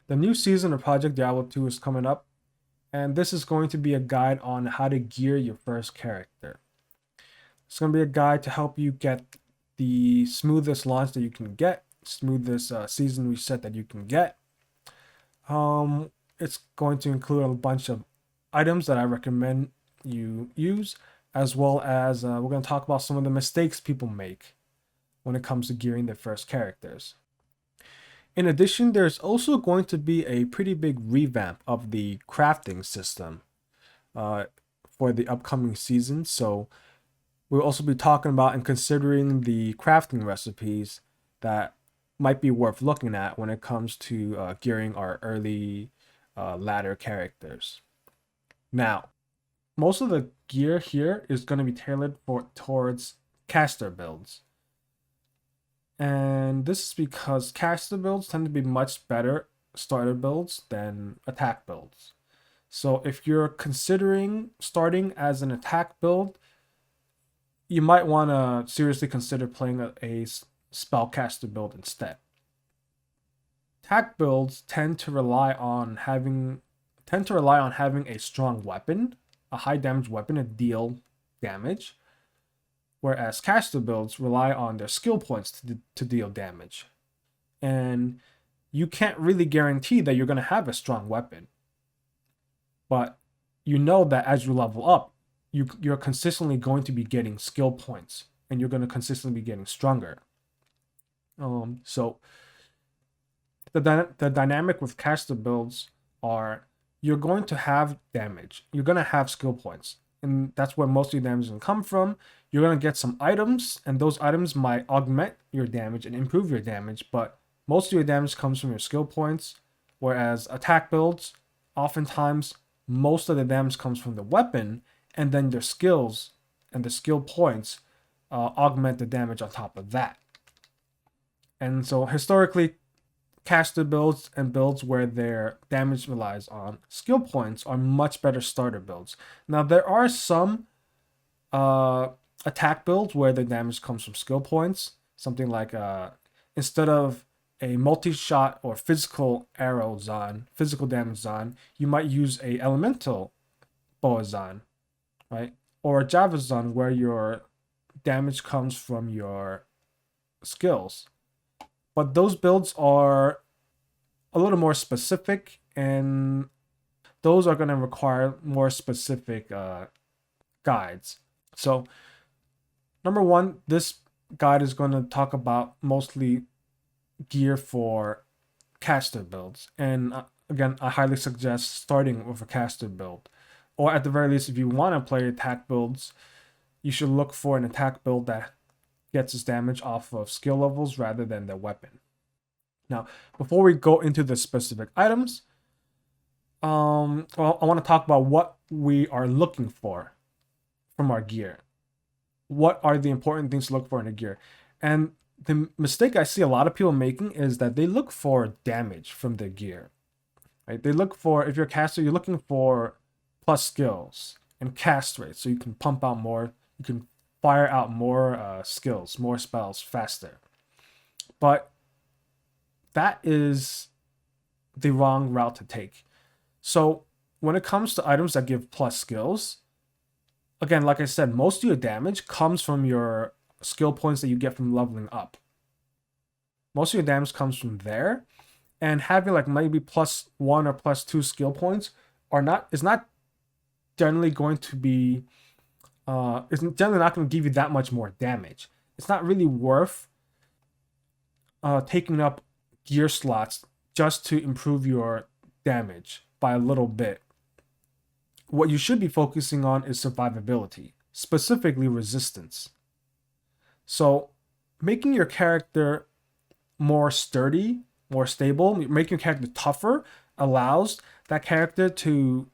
The new season of Project Diablo 2 is coming up, and this is going to be a guide on how to gear your first character. It's going to be a guide to help you get the smoothest launch that you can get, smoothest season reset that you can get. It's going to include a bunch of items that I recommend you use, as well as we're going to talk about some of the mistakes people make when it comes to gearing their first characters. In addition, there's also going to be a pretty big revamp of the crafting system for the upcoming season. So we'll also be talking about and considering the crafting recipes that might be worth looking at when it comes to gearing our early ladder characters. Now, most of the gear here is going to be tailored towards caster builds. And this is because caster builds tend to be much better starter builds than attack builds. So if you're considering starting as an attack build, you might want to seriously consider playing a spellcaster build instead. Attack builds tend to rely on having a strong weapon, a high damage weapon to deal damage, whereas caster builds rely on their skill points to deal damage. And you can't really guarantee that you're going to have a strong weapon. But you know that as you level up, you're consistently going to be getting skill points, and you're going to consistently be getting stronger. So the dynamic with caster builds are you're going to have damage. You're going to have skill points. And that's where most of your damage is going to come from. You're going to get some items, and those items might augment your damage and improve your damage, but most of your damage comes from your skill points, whereas attack builds, oftentimes, most of the damage comes from the weapon, and then their skills and the skill points augment the damage on top of that. And so historically, caster builds and builds where their damage relies on skill points are much better starter builds. Now, there are some attack builds where the damage comes from skill points. Something like instead of a multi-shot or physical arrow Zon, physical damage Zon, you might use a elemental boa Zon, right? Or a Java Zon where your damage comes from your skills. But those builds are a little more specific, and those are going to require more specific guides. So, number one, this guide is going to talk about mostly gear for caster builds. And again, I highly suggest starting with a caster build. Or at the very least, if you want to play attack builds, you should look for an attack build that gets its damage off of skill levels rather than the weapon. Now, before we go into the specific items, I want to talk about what we are looking for from our gear. What are the important things to look for in a gear? And the mistake I see a lot of people making is that they look for damage from their gear. Right? They look for, if you're a caster, you're looking for plus skills and cast rate, so you can pump out more, you can fire out more skills, more spells faster. But that is the wrong route to take. So when it comes to items that give plus skills, again, like I said, most of your damage comes from your skill points that you get from leveling up. Most of your damage comes from there, and having like maybe +1 or +2 skill points is not generally going to be it's generally not going to give you that much more damage. It's not really worth taking up gear slots just to improve your damage by a little bit. What you should be focusing on is survivability, specifically resistance. So making your character more sturdy, more stable, making your character tougher allows that character to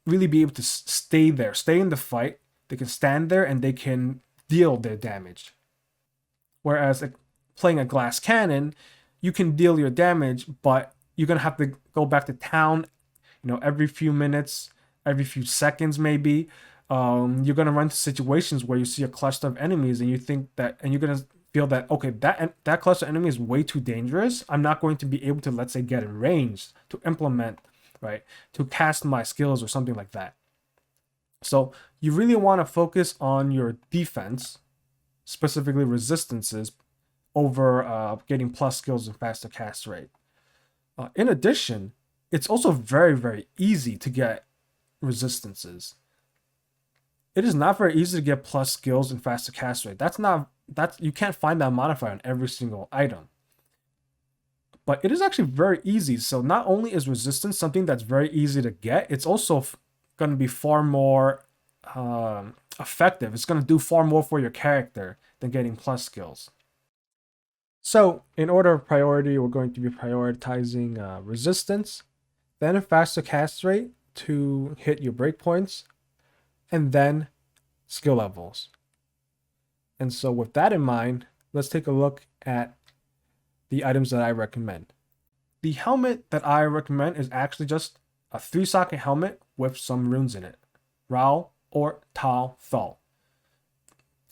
really be able to stay there, stay in the fight. They can stand there and they can deal their damage. Whereas playing a glass cannon, you can deal your damage, but you're going to have to go back to town, every few minutes, every few seconds maybe. You're going to run into situations where you see a cluster of enemies and you think that, and you're going to feel that, okay, that cluster enemy is way too dangerous, I'm not going to be able to, let's say, get in range to implement, right, to cast my skills or something like that. So you really want to focus on your defense, specifically resistances, over getting plus skills and faster cast rate. In addition, it's also very, very easy to get resistances. It is not very easy to get plus skills and faster cast rate. You can't find that modifier on every single item. But it is actually very easy. So not only is resistance something that's very easy to get, it's also going to be far more effective. It's going to do far more for your character than getting plus skills. So in order of priority, we're going to be prioritizing resistance, then a faster cast rate to hit your breakpoints, and then skill levels. And so with that in mind, let's take a look at the items that I recommend. The helmet that I recommend is actually just a 3-socket helmet with some runes in it. Ral, Ort, Tal, Thal.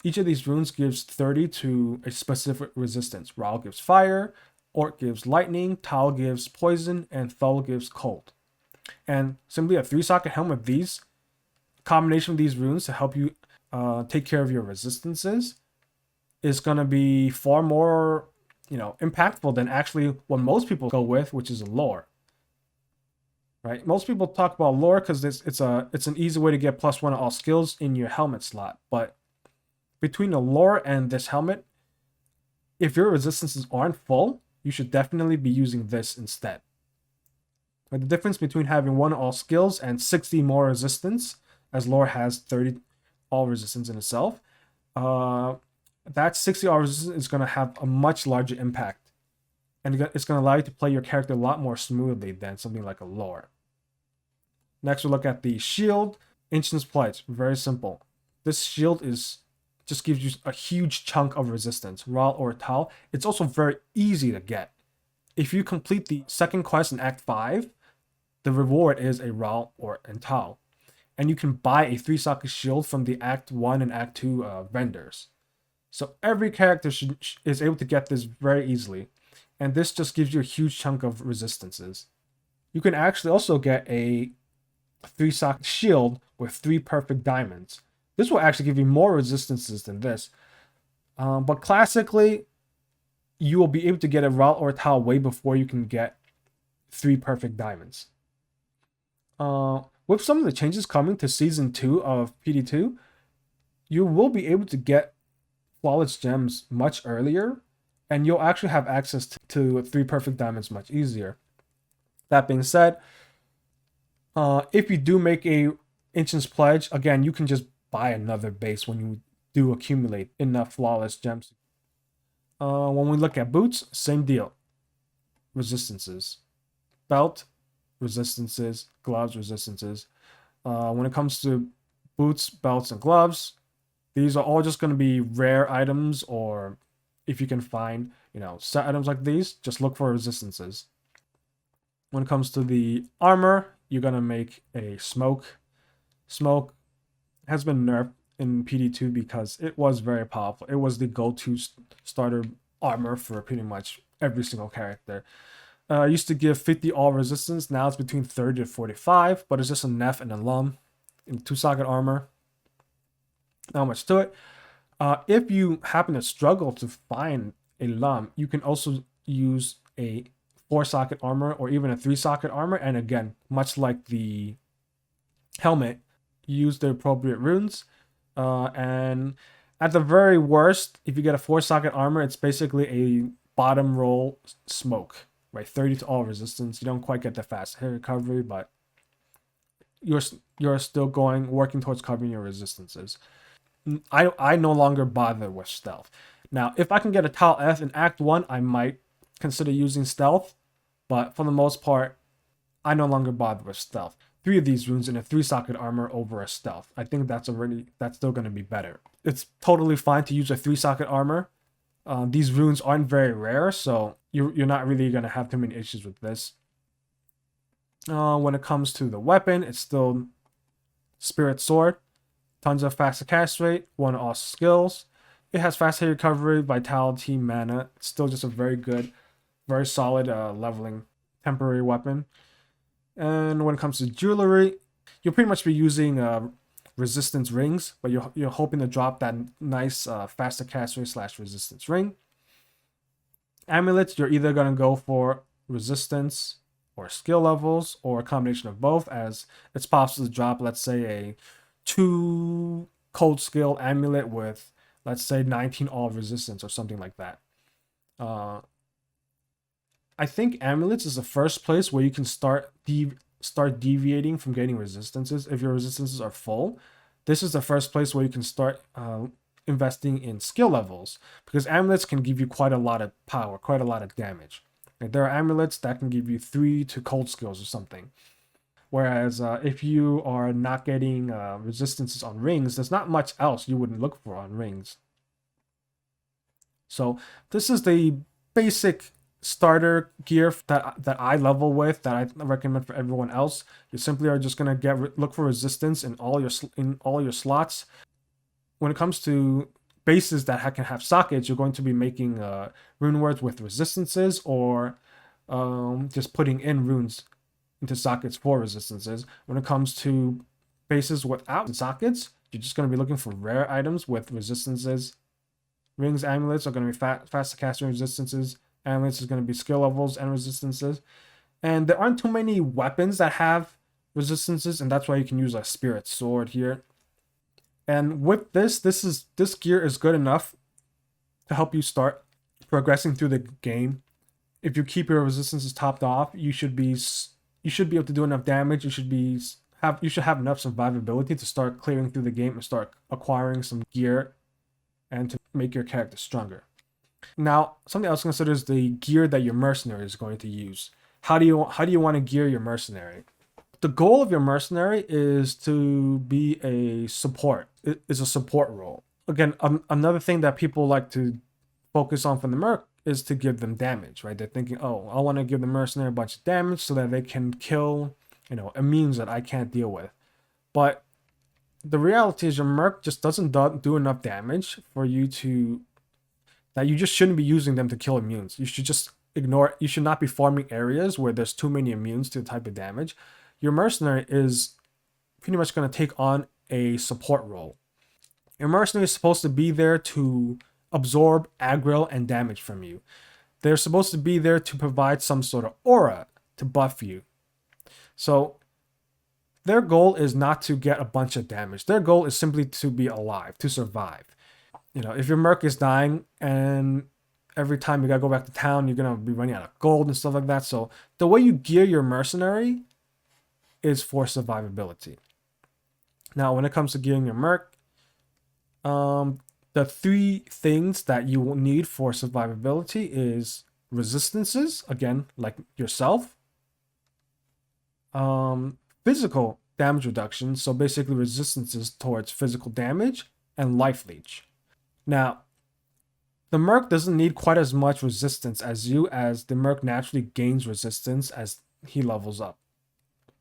Each of these runes gives 30 to a specific resistance. Ral gives fire, Ort gives lightning, Tal gives poison, and Thal gives cold. And simply a 3-socket helmet with these, combination of these runes to help you take care of your resistances is going to be far more, impactful than actually what most people go with, which is a lore. Right? Most people talk about lore because it's an easy way to get +1 on all skills in your helmet slot. But between the lore and this helmet, if your resistances aren't full, you should definitely be using this instead. But the difference between having 1 all skills and 60 more resistance, as lore has 30 all resistance in itself, that 60 all resistance is going to have a much larger impact. And it's going to allow you to play your character a lot more smoothly than something like a lore. Next, we'll look at the shield. Ancient's Pledge. Very simple. This shield just gives you a huge chunk of resistance. Ral or Tal. It's also very easy to get. If you complete the second quest in Act 5, the reward is a Ral or Tal. And you can buy a 3-socket shield from the Act 1 and Act 2 vendors. So every character is able to get this very easily. And this just gives you a huge chunk of resistances. You can actually also get a 3-socket shield with 3 perfect diamonds. This will actually give you more resistances than this. But classically, you will be able to get a Ral or Tal way before you can get 3 perfect diamonds. With some of the changes coming to Season 2 of PD2, you will be able to get flawless gems much earlier, and you'll actually have access to 3 perfect diamonds much easier. That being said, if you do make a Ancient's Pledge, again, you can just buy another base when you do accumulate enough flawless gems. When we look at boots, same deal. Resistances. Belt, resistances. Gloves, resistances. When it comes to boots, belts, and gloves, these are all just going to be rare items, or if you can find, set items like these, just look for resistances. When it comes to the armor, you're going to make a smoke. Smoke has been nerfed in PD2 because it was very powerful. It was the go-to starter armor for pretty much every single character. Used to give 50 all resistance. Now it's between 30 to 45, but it's just a Nef and a Lum in 2-socket armor. Not much to it. If you happen to struggle to find a Lum, you can also use a 4-socket armor or even a 3-socket armor. And again, much like the helmet, use the appropriate runes. And at the very worst, if you get a 4-socket armor, it's basically a bottom roll smoke, right? 30 to all resistance. You don't quite get the fast hit recovery, but you're still working towards covering your resistances. I no longer bother with stealth. Now, if I can get a Tal F in Act 1, I might consider using stealth, but for the most part, I no longer bother with stealth. 3 of these runes in a 3-socket armor over a stealth. I think that's still going to be better. It's totally fine to use a 3-socket armor. These runes aren't very rare, so you're not really going to have too many issues with this. When it comes to the weapon, it's still Spirit Sword. Tons of faster cast rate, 1 all skills. It has fast hit recovery, vitality, mana. It's still just a very good, very solid leveling temporary weapon. And when it comes to jewelry, you'll pretty much be using resistance rings, but you're hoping to drop that nice faster cast rate / resistance ring. Amulets, you're either gonna go for resistance or skill levels, or a combination of both, as it's possible to drop, let's say, a 2 cold skill amulet with, let's say, 19 all resistance or something like that. I think amulets is the first place where you can start deviating from getting resistances. If your resistances are full, this is the first place where you can start investing in skill levels, because amulets can give you quite a lot of power, quite a lot of damage. Like, there are amulets that can give you 3 to cold skills or something. Whereas if you are not getting resistances on rings, there's not much else you wouldn't look for on rings. So this is the basic starter gear that I level with, that I recommend for everyone else. You simply are just gonna look for resistance in all your slots. When it comes to bases that can have sockets, you're going to be making rune words with resistances, or just putting in runes into sockets for resistances. When it comes to bases without sockets, you're just going to be looking for rare items with resistances. Rings, amulets are going to be faster casting resistances. Amulets is going to be skill levels and resistances. And there aren't too many weapons that have resistances, and that's why you can use a spirit sword here. And with this gear is good enough to help you start progressing through the game. If you keep your resistances topped off, you should be able to do enough damage. You should have enough survivability to start clearing through the game and start acquiring some gear and to make your character stronger. Now, something else to consider is the gear that your mercenary is going to use. How do you want to gear your mercenary? The goal of your mercenary is to be a support. It is a support role. Again, another thing that people like to focus on from the merc is to give them damage, right? They're thinking, oh, I want to give the mercenary a bunch of damage so that they can kill, immunes that I can't deal with. But the reality is your merc just doesn't do enough damage for you that you just shouldn't be using them to kill immunes. You should just ignore it. You should not be farming areas where there's too many immunes to the type of damage. Your mercenary is pretty much going to take on a support role. Your mercenary is supposed to be there to absorb aggro and damage from you. They're supposed to be there to provide some sort of aura to buff you. So their goal is not to get a bunch of damage. Their goal is simply to be alive, to survive. If your merc is dying and every time you gotta go back to town, you're gonna be running out of gold and stuff like that. So the way you gear your mercenary is for survivability. Now, when it comes to gearing your merc, the 3 things that you will need for survivability is resistances, again, like yourself. Physical damage reduction, so basically resistances towards physical damage, and life leech. Now, the merc doesn't need quite as much resistance as you, as the merc naturally gains resistance as he levels up.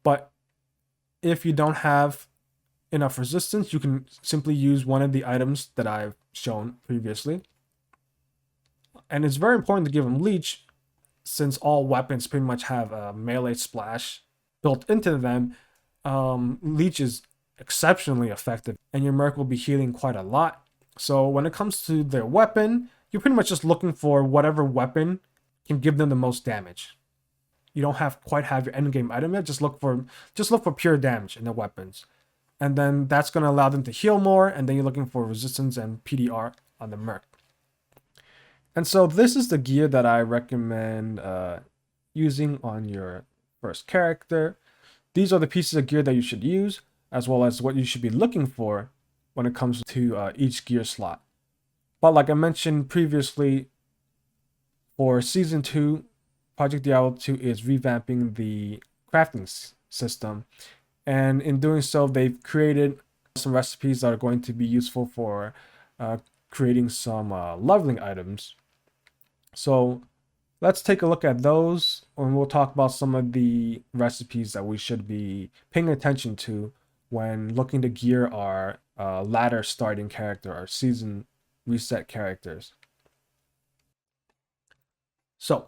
But if you don't have enough resistance, you can simply use one of the items that I've shown previously. And it's very important to give him leech, since all weapons pretty much have a melee splash built into them. Leech is exceptionally effective, and your merc will be healing quite a lot. So when it comes to their weapon, you're pretty much just looking for whatever weapon can give them the most damage. You don't quite have your endgame item yet. Just look for pure damage in the weapons, and then that's going to allow them to heal more. And then you're looking for resistance and PDR on the merc. And so this is the gear that I recommend using on your first character. These are the pieces of gear that you should use, as well as what you should be looking for when it comes to each gear slot. But like I mentioned previously, for Season 2, Project Diablo 2 is revamping the crafting system. And in doing so, they've created some recipes that are going to be useful for creating some leveling items. So let's take a look at those, and we'll talk about some of the recipes that we should be paying attention to when looking to gear our ladder starting character, our season reset characters. So,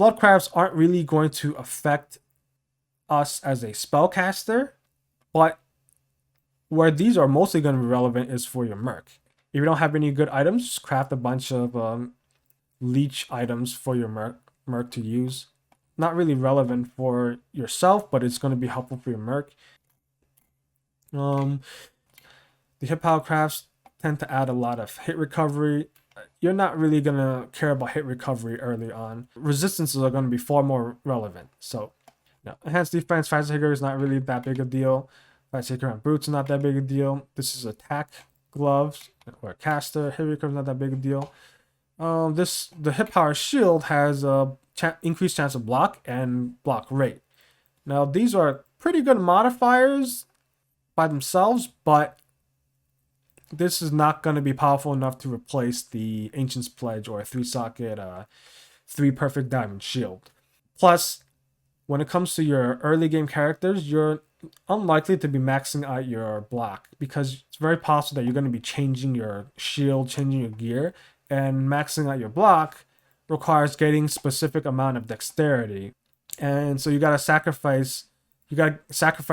Bloodcrafts aren't really going to affect us as a spellcaster, but where these are mostly going to be relevant is for your merc. If you don't have any good items, just craft a bunch of leech items for your merc to use. Not really relevant for yourself, but it's going to be helpful for your merc. The hit pile crafts tend to add a lot of hit recovery. You're not really going to care about hit recovery early on. Resistances are going to be far more relevant. So, no. Enhanced defense, fast hitter is not really that big a deal. Fast hitter and boots is not that big a deal. This is attack gloves or caster. Hit recovery is not that big a deal. The hit power shield has a increased chance of block and block rate. Now these are pretty good modifiers by themselves, but this is not going to be powerful enough to replace the Ancient's Pledge or a 3-socket 3 perfect diamond shield. Plus, when it comes to your early game characters, you're unlikely to be maxing out your block because it's very possible that you're going to be changing your shield, changing your gear, and maxing out your block requires getting specific amount of dexterity. And so you got to sacrifice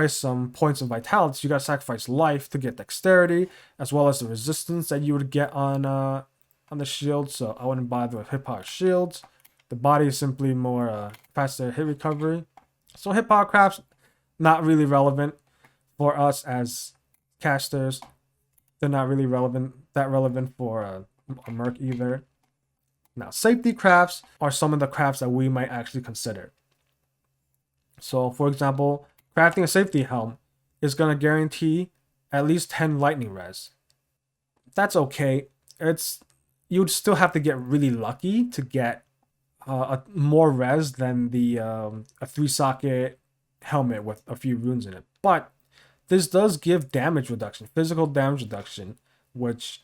some points of vitality. You got to sacrifice life to get dexterity, as well as the resistance that you would get on the shield. So I wouldn't bother with hit power shields. The body is simply more faster hit recovery. So hit power crafts, not really relevant for us as casters. They're not really relevant for a merc either. Now, safety crafts are some of the crafts that we might actually consider. So, for example, crafting a safety helm is going to guarantee at least 10 lightning res. That's okay. You'd still have to get really lucky to get a more res than a 3-socket helmet with a few runes in it. But this does give damage reduction, physical damage reduction, which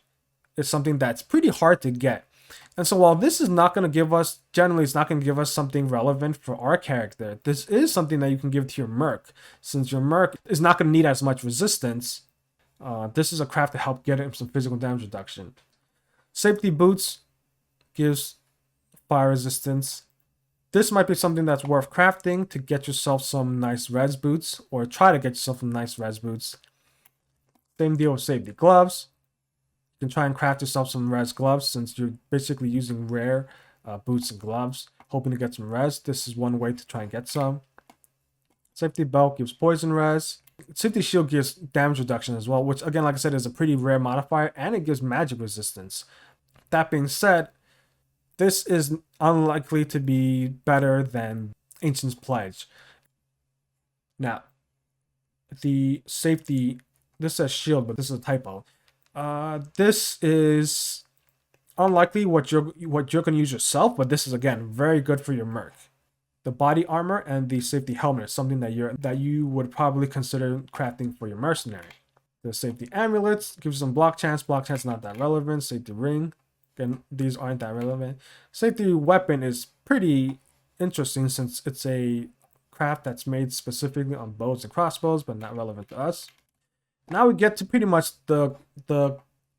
is something that's pretty hard to get. And so while this is not going to give us, generally it's not going to give us something relevant for our character, this is something that you can give to your merc. Since your merc is not going to need as much resistance, this is a craft to help get him some physical damage reduction. Safety boots gives fire resistance. This might be something that's worth crafting to get yourself some nice res boots, or try to get yourself some nice res boots. Same deal with safety gloves. You can try and craft yourself some res gloves since you're basically using rare boots and gloves, hoping to get some res. This is one way to try and get some. Safety belt gives poison res. Safety shield gives damage reduction as well, which again, like I said, is a pretty rare modifier, and it gives magic resistance. That being said, this is unlikely to be better than Ancient's Pledge. Now, the safety, this says shield, but this is a typo. This is unlikely what you're going to use yourself, but this is again very good for your merc. The body armor and the safety helmet is something that you would probably consider crafting for your mercenary. The safety amulets gives some block chance. Block chance not that relevant. Safety ring, again, these aren't that relevant. Safety weapon is pretty interesting since it's a craft that's made specifically on bows and crossbows, but not relevant to us. Now we get to pretty much the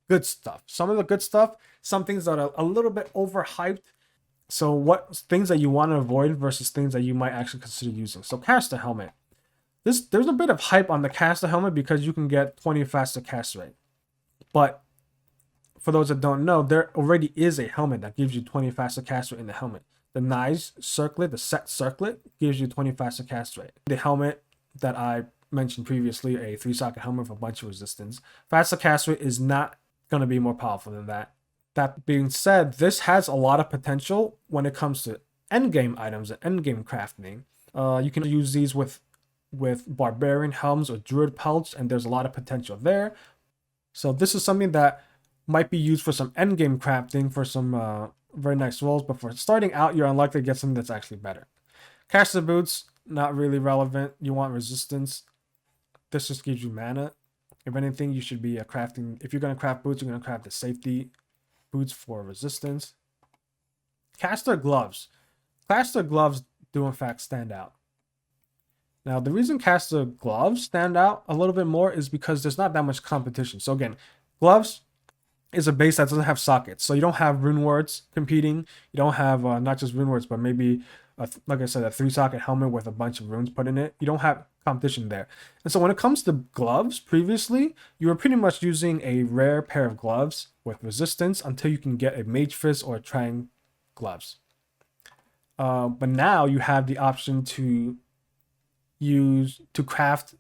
good stuff. Some of the good stuff, some things that are a little bit overhyped. So what things that you want to avoid versus things that you might actually consider using. So caster helmet. There's a bit of hype on the caster helmet because you can get 20 faster cast rate. But for those that don't know, there already is a helmet that gives you 20 faster cast rate in the helmet. The Knives Circlet, the set circlet, gives you 20 faster cast rate. The helmet that I mentioned previously, a 3-socket helmet with a bunch of resistance. Faster cast rate is not going to be more powerful than that. That being said, this has a lot of potential when it comes to endgame items and endgame crafting. You can use these with barbarian helms or druid pelts, and there's a lot of potential there. So this is something that might be used for some endgame crafting for some very nice rolls, but for starting out, you're unlikely to get something that's actually better. Caster boots, not really relevant. You want resistance. This just gives you mana. If anything, you should be crafting. If you're going to craft boots, you're going to craft the safety boots for resistance. Caster gloves. Caster gloves do in fact stand out. Now, the reason caster gloves stand out a little bit more is because there's not that much competition. So again, gloves, is a base that doesn't have sockets. So you don't have rune words competing. You don't have not just rune words, but maybe, like I said, a 3-socket helmet with a bunch of runes put in it. You don't have competition there. And so when it comes to gloves, previously, you were pretty much using a rare pair of gloves with resistance until you can get a mage fist or a triangle gloves. But now you have the option to craft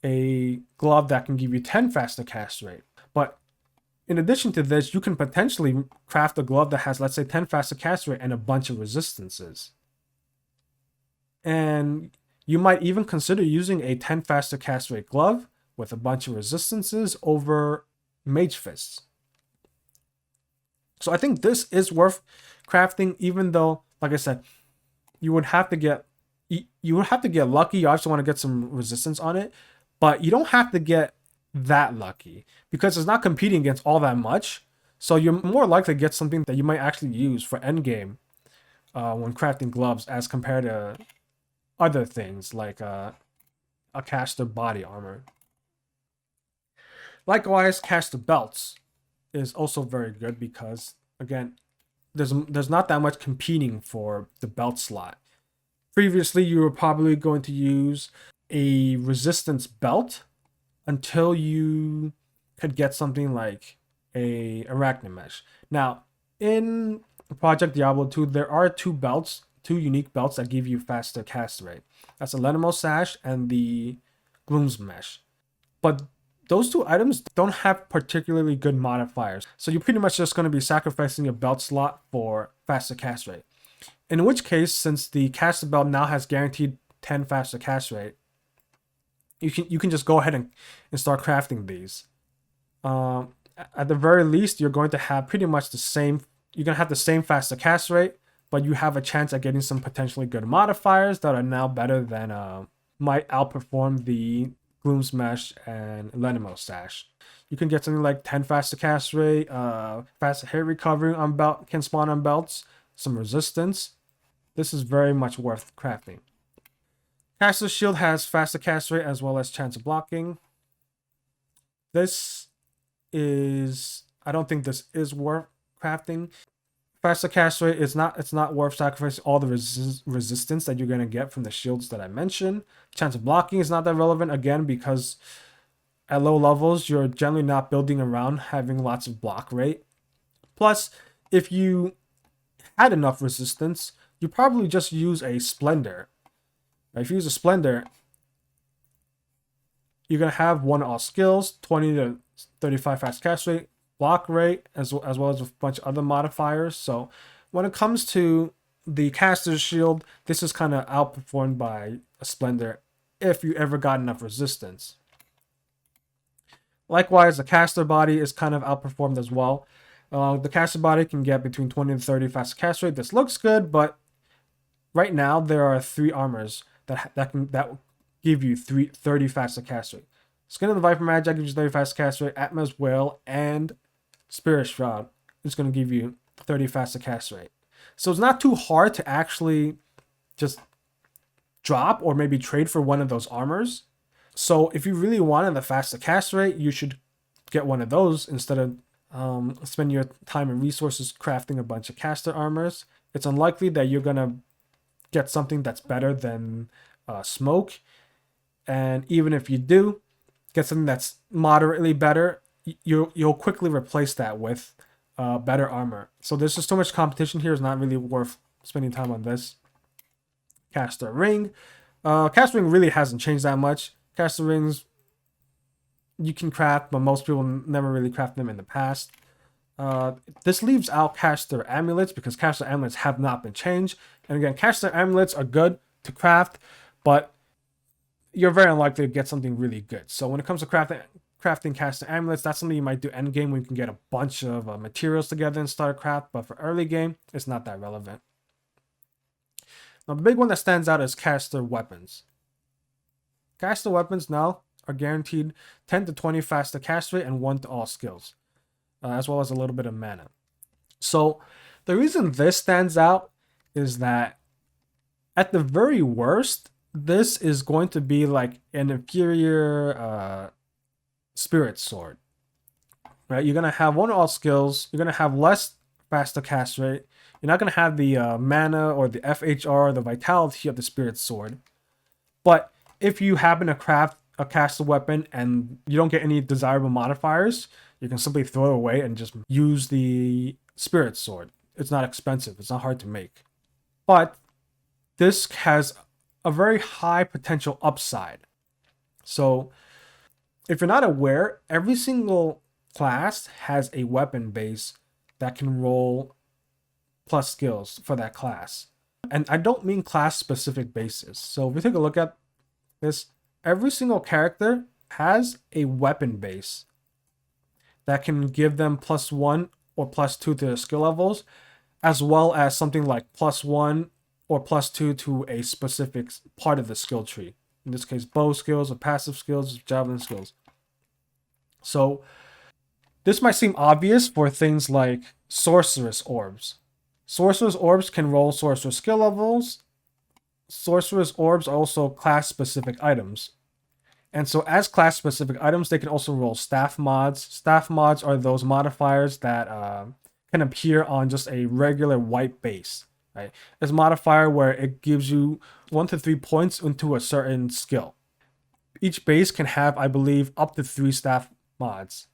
a glove that can give you 10 faster cast rate. But in addition to this, you can potentially craft a glove that has, let's say, 10 faster cast rate and a bunch of resistances. And you might even consider using a 10 faster cast rate glove with a bunch of resistances over mage fists. So I think this is worth crafting, even though, like I said, you would have to get lucky. You also want to get some resistance on it, but you don't have to get that lucky because it's not competing against all that much. So you're more likely to get something that you might actually use for endgame when crafting gloves as compared to other things like a caster body armor. Likewise, caster belts is also very good because, again, there's not that much competing for the belt slot. Previously, you were probably going to use a resistance belt until you could get something like a arachnid mesh. Now, in Project Diablo 2, there are two unique belts that give you faster cast rate. That's the Lenimos Sash and the Gloom's Mesh. But those two items don't have particularly good modifiers. So you're pretty much just going to be sacrificing a belt slot for faster cast rate. In which case, since the caster belt now has guaranteed 10 faster cast rate, you can just go ahead and start crafting these. At the very least, you're going to have pretty much the same. You're going to have the same faster cast rate, but you have a chance at getting some potentially good modifiers that are now better than might outperform the Gloom's Mesh and Lenimos Sash. You can get something like 10 faster cast rate, faster hit recovery on belt can spawn on belts, some resistance. This is very much worth crafting. Caster's Shield has faster cast rate as well as chance of blocking. I don't think this is worth crafting. Faster cast rate it's not worth sacrificing all the resistance that you're going to get from the shields that I mentioned. Chance of blocking is not that relevant, again, because at low levels you're generally not building around having lots of block rate. Plus, if you had enough resistance, you probably just use a Splendor. Now, if you use a Splendor, you're going to have one all skills, 20 to 35 fast cast rate, block rate, as well as a bunch of other modifiers. So when it comes to the caster's shield, this is kind of outperformed by a Splendor if you ever got enough resistance. Likewise, the caster body is kind of outperformed as well. The caster body can get between 20 and 30 fast cast rate. This looks good, but right now there are 3 armors that give you 30 faster cast rate. Skin of the Vipermagi gives you 30 faster cast rate. Atma's Will and Spirit Shroud is going to give you 30 faster cast rate. So it's not too hard to actually just drop or maybe trade for one of those armors. So if you really wanted the faster cast rate, you should get one of those instead of spend your time and resources crafting a bunch of caster armors. It's unlikely that you're going to get something that's better than smoke. And even if you do get something that's moderately better, you'll quickly replace that with better armor. So there's just too much competition here. It's not really worth spending time on this. Caster Ring. Caster Ring really hasn't changed that much. Caster Rings you can craft, but most people never really craft them in the past. This leaves out Caster Amulets because Caster Amulets have not been changed. And again, Caster Amulets are good to craft, but you're very unlikely to get something really good. So when it comes to crafting Caster Amulets, that's something you might do end game when you can get a bunch of materials together and start a craft. But for early game, it's not that relevant. Now, the big one that stands out is Caster Weapons. Caster Weapons now are guaranteed 10 to 20 faster cast rate and 1 to all skills, as well as a little bit of mana. So the reason this stands out is that at the very worst, this is going to be like an inferior Spirit Sword. right? You're gonna have one all skills. You're gonna have less faster cast rate. You're not gonna have the mana or the FHR or the vitality of the Spirit Sword. But if you happen to craft a caster weapon and you don't get any desirable modifiers, you can simply throw it away and just use the Spirit Sword. It's not expensive. It's not hard to make. But this has a very high potential upside. So if you're not aware, every single class has a weapon base that can roll plus skills for that class. And I don't mean class specific bases. So if we take a look at this, every single character has a weapon base that can give them +1 or +2 to their skill levels, as well as something like +1 or +2 to a specific part of the skill tree. In this case, bow skills or passive skills, javelin skills. So this might seem obvious for things like sorceress orbs. Sorceress orbs can roll sorceress skill levels. Sorceress orbs are also class specific items. And so as class specific items, they can also roll staff mods. Staff mods are those modifiers that can appear on just a regular white base. Right? It's a modifier where it gives you 1 to 3 points into a certain skill. Each base can have, I believe, up to 3 staff mods.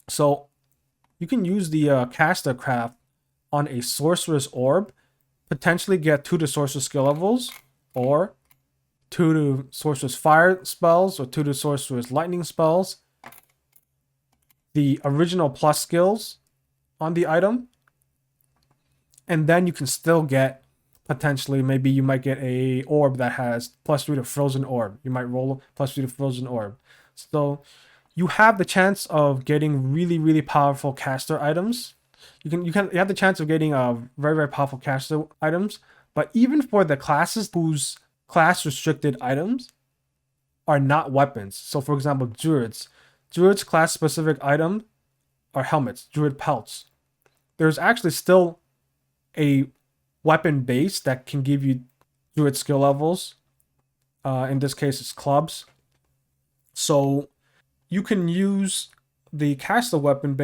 So you can use the caster craft on a sorceress orb, potentially get 2 to sorceress skill levels, or 2 to sorceress fire spells, or 2 to sorceress lightning spells, the original plus skills on the item, and then you can still get potentially, maybe you might get a orb that has +3 to frozen orb. You might roll +3 to frozen orb. So you have the chance of getting really, really powerful caster items. You have the chance of getting very, very powerful caster items. But even for the classes whose class restricted items are not weapons. So for example, Druids. Druids class specific items are helmets, Druid pelts. There's actually still a weapon base that can give you Druid skill levels. In this case, it's clubs. So you can use the caster weapon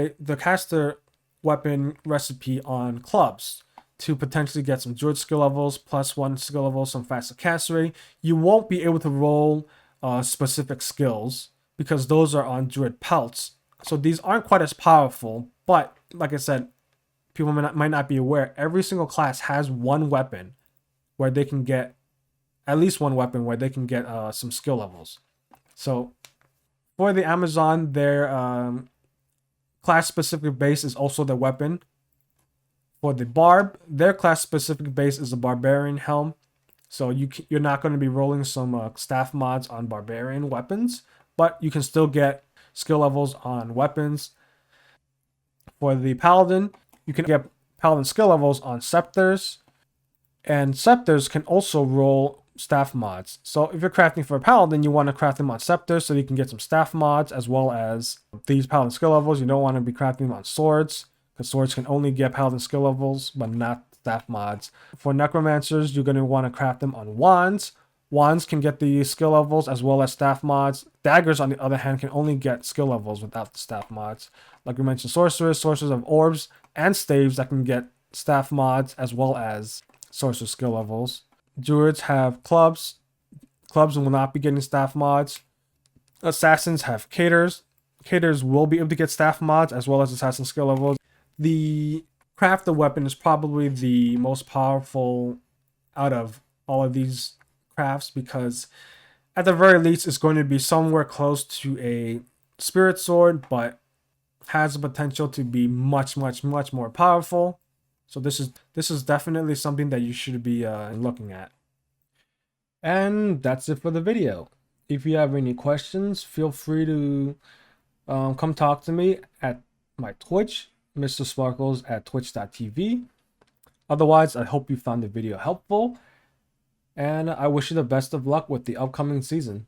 recipe on clubs to potentially get some Druid skill levels, +1 skill levels, some faster cast rate. You won't be able to roll specific skills because those are on Druid pelts. So these aren't quite as powerful, but like I said, people might not be aware, every single class has one weapon where they can get, at least one weapon where they can get some skill levels. So for the Amazon, their class specific base is also the weapon. For the Barb, their class specific base is the Barbarian Helm. So you're not going to be rolling some staff mods on Barbarian weapons, but you can still get skill levels on weapons. For the Paladin, you can get Paladin skill levels on Scepters, and Scepters can also roll staff mods. So if you're crafting for a Paladin, you want to craft them on Scepters so you can get some staff mods as well as these Paladin skill levels. You don't want to be crafting them on Swords, because Swords can only get Paladin skill levels, but not staff mods. For Necromancers, you're going to want to craft them on Wands. Wands can get the skill levels as well as staff mods. Daggers, on the other hand, can only get skill levels without the staff mods. Like we mentioned, Sorcerers have orbs and staves that can get staff mods as well as Sorcerer skill levels. Druids have clubs. Clubs will not be getting staff mods. Assassins have Caters. Caters will be able to get staff mods as well as assassin skill levels. The crafter weapon is probably the most powerful out of all of these crafts because at the very least it's going to be somewhere close to a spirit sword, but has the potential to be much, much, much more powerful. So this is definitely something that you should be looking at. And that's it for the video. If you have any questions, feel free to come talk to me at my Twitch, Mr. Sparkles at twitch.tv. Otherwise, I hope you found the video helpful, and I wish you the best of luck with the upcoming season.